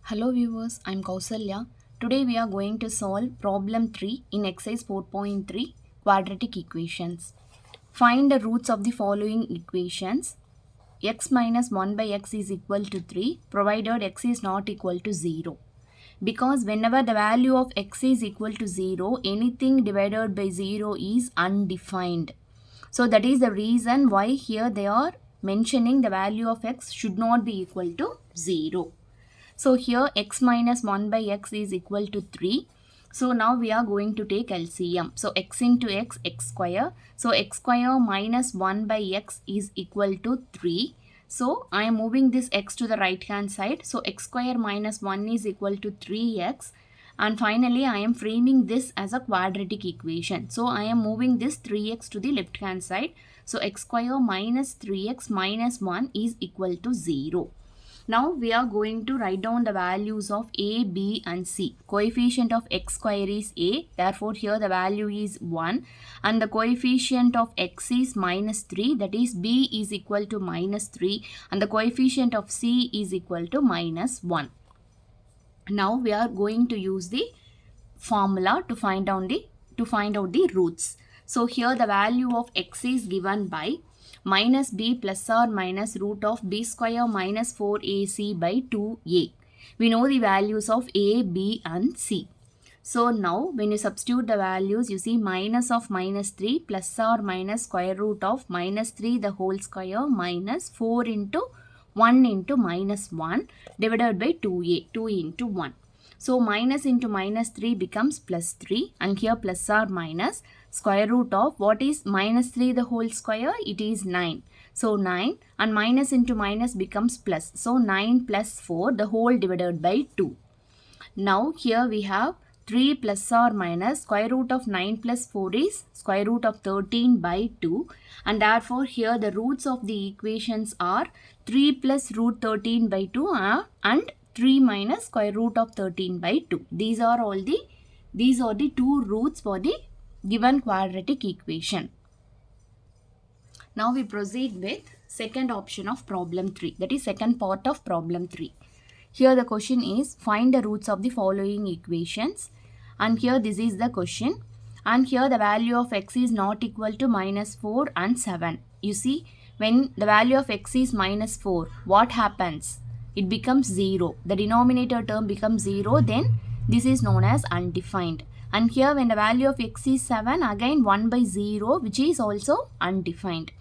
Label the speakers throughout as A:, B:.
A: Hello viewers, I'm Kausalya. Today we are going to solve problem 3 in exercise 4.3 quadratic equations. Find the roots of the following equations. X minus 1 by x is equal to 3 provided x is not equal to 0. Because whenever the value of x is equal to 0, anything divided by 0 is undefined. So that is the reason why here they are mentioning the value of x should not be equal to 0. So here x minus 1 by x is equal to 3. So now we are going to take LCM. So x into x, x square. So x square minus 1 by x is equal to 3. So I am moving this x to the right hand side. So x square minus 1 is equal to 3x. And finally I am framing this as a quadratic equation. So I am moving this 3x to the left hand side. So x square minus 3x minus 1 is equal to 0. Now we are going to write down the values of a, b and c. Coefficient of x square is a, therefore here the value is 1, and the coefficient of x is minus 3, that is b is equal to minus 3, and the coefficient of c is equal to minus 1. Now we are going to use the formula to find out the roots. So here the value of x is given by minus b plus or minus root of b square minus 4ac by 2a. We know the values of a, b and c. So now when you substitute the values, you see minus of minus 3 plus or minus square root of minus 3 the whole square minus 4 into 1 into minus 1 divided by 2a, 2 into 1. So minus into minus 3 becomes plus 3, and here plus or minus square root of what is minus 3 the whole square? It is 9. So 9, and minus into minus becomes plus. So 9 plus 4 the whole divided by 2. Now here we have 3 plus or minus square root of 9 plus 4 is square root of 13 by 2, and therefore here the roots of the equations are 3 plus root 13 by 2 and 3 minus square root of 13 by 2. These are the two roots for the given quadratic equation. Now we proceed with second option of problem 3, that is second part of problem 3. Here the question is find the roots of the following equations, and here this is the question, and here the value of x is not equal to minus 4 and 7. You see, when the value of x is minus 4, what happens? It becomes 0. The denominator term becomes 0, then this is known as undefined. And here when the value of x is 7, again 1 by 0, which is also undefined.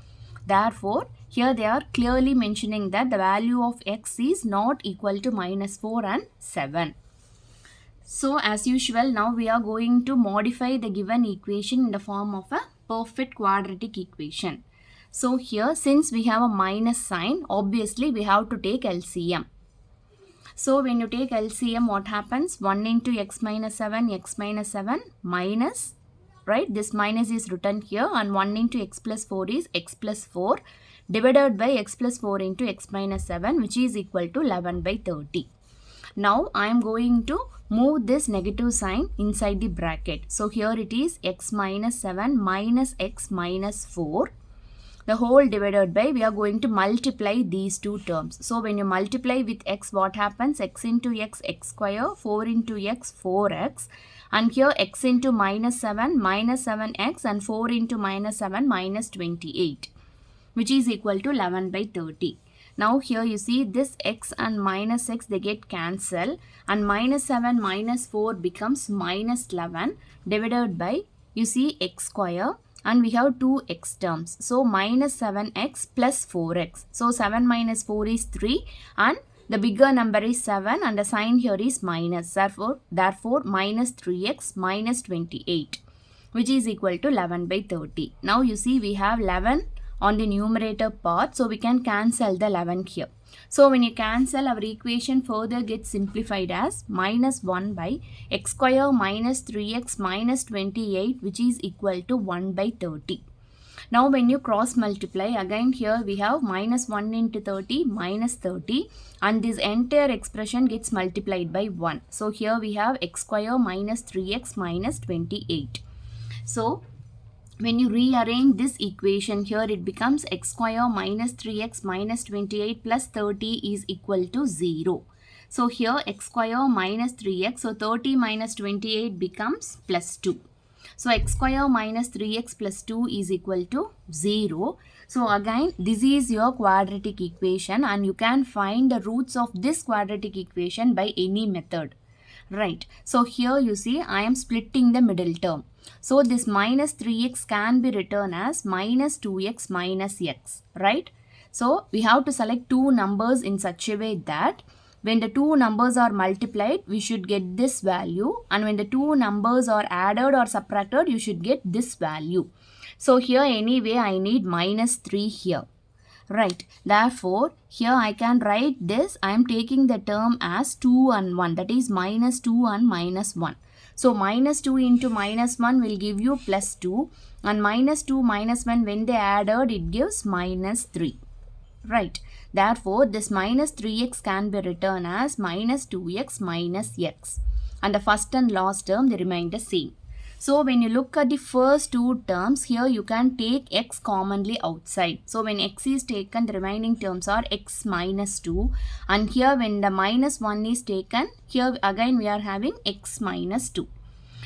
A: Therefore, here they are clearly mentioning that the value of x is not equal to minus 4 and 7. So as usual, now we are going to modify the given equation in the form of a perfect quadratic equation. So here, since we have a minus sign, obviously we have to take LCM. So when you take LCM, what happens? 1 into x minus 7 minus, right? This minus is written here, and 1 into x plus 4 is x plus 4 divided by x plus 4 into x minus 7, which is equal to 11 by 30. Now I am going to move this negative sign inside the bracket. So here it is x minus 7 minus x minus 4. The whole divided by, we are going to multiply these two terms. So when you multiply with x, what happens? X into x, x square, 4 into x, 4x. And here x into minus 7x, and 4 into minus 7, minus 28, which is equal to 11 by 30. Now here you see this x and minus x, they get cancelled, and minus 7 minus 4 becomes minus 11 divided by, you see, x square, and we have two x terms. So minus 7x plus 4x. So 7 minus 4 is 3, and the bigger number is 7, and the sign here is minus. Therefore minus 3x minus 28, which is equal to 11 by 30. Now you see we have 11 on the numerator part, so we can cancel the 11 here. So when you cancel, our equation further gets simplified as minus 1 by x square minus 3x minus 28, which is equal to 1 by 30. Now when you cross multiply, again here we have minus 1 into 30 minus 30, and this entire expression gets multiplied by 1. So here we have x square minus 3x minus 28. So when you rearrange this equation, here it becomes x square minus 3x minus 28 plus 30 is equal to 0. So here x square minus 3x. So 30 minus 28 becomes plus 2. So x square minus 3x plus 2 is equal to 0. So again, this is your quadratic equation and you can find the roots of this quadratic equation by any method. Right. So here you see I am splitting the middle term. So this minus 3x can be written as minus 2x minus x. Right. So we have to select two numbers in such a way that when the two numbers are multiplied, we should get this value, and when the two numbers are added or subtracted, you should get this value. So here anyway, I need minus 3 here. Right. Therefore, here I can write this. I am taking the term as 2 and 1. That is minus 2 and minus 1. So minus 2 into minus 1 will give you plus 2. And minus 2 minus 1, when they added, it gives minus 3. Right. Therefore, this minus 3x can be written as minus 2x minus x. And the first and last term, they remain the same. So, when you look at the first two terms, here you can take x commonly outside. So, when x is taken, the remaining terms are x minus 2. And here when the minus 1 is taken, here again we are having x minus 2.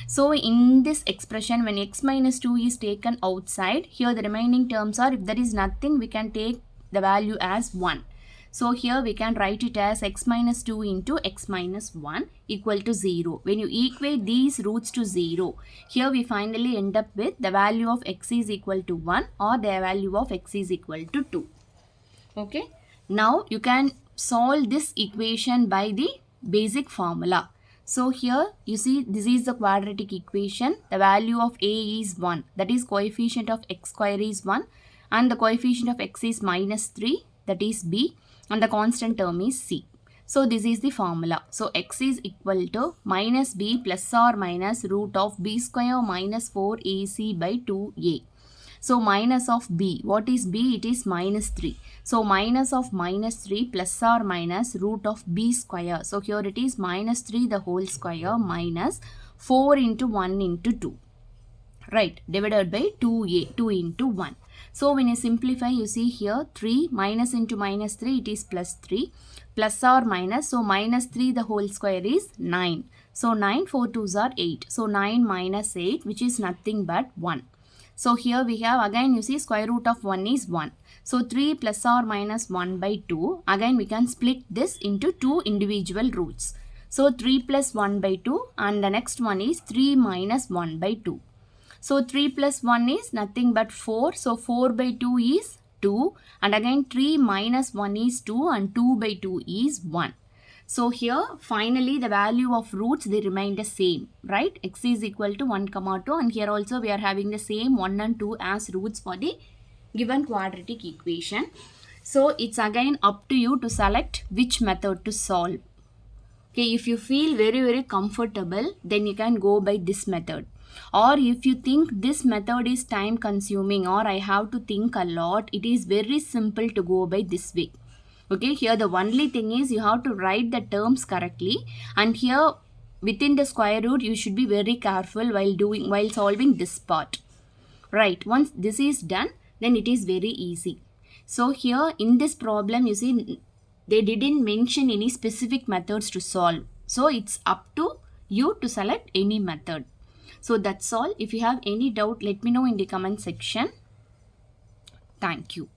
A: So, in this expression, when x minus 2 is taken outside, here the remaining terms are, if there is nothing, we can take the value as 1. So here we can write it as x minus 2 into x minus 1 equal to 0. When you equate these roots to 0, here we finally end up with the value of x is equal to 1 or the value of x is equal to 2. Okay. Now you can solve this equation by the basic formula. So here you see this is the quadratic equation. The value of a is 1. That is coefficient of x square is 1. And the coefficient of x is minus 3, that is b, and the constant term is c. So this is the formula. So x is equal to minus b plus or minus root of b square minus 4ac by 2a. So minus of b, what is b? It is minus 3. So minus of minus 3 plus or minus root of b square. So here it is minus 3 the whole square minus 4 into 1 into 2. Right, divided by 2a, 2 into 1. So when you simplify, you see here 3 minus into minus 3, it is plus 3 plus or minus. So minus 3 the whole square is 9. So 9, 4 2s are 8. So 9 minus 8, which is nothing but 1. So here we have again you see square root of 1 is 1. So 3 plus or minus 1 by 2. Again we can split this into two individual roots. So 3 plus 1 by 2 and the next one is 3 minus 1 by 2. So 3 plus 1 is nothing but 4. So 4 by 2 is 2. And again 3 minus 1 is 2 and 2 by 2 is 1. So here finally the value of roots they remain the same. Right? X is equal to 1, 2 and here also we are having the same 1 and 2 as roots for the given quadratic equation. So it's again up to you to select which method to solve. Okay, if you feel very comfortable, then you can go by this method. Or if you think this method is time consuming or I have to think a lot, it is very simple to go by this way. Okay, here the only thing is you have to write the terms correctly, and here within the square root you should be very careful while solving this part. Right, once this is done, then it is very easy. So here in this problem you see they didn't mention any specific methods to solve. So it's up to you to select any method. So that's all. If you have any doubt, let me know in the comment section. Thank you.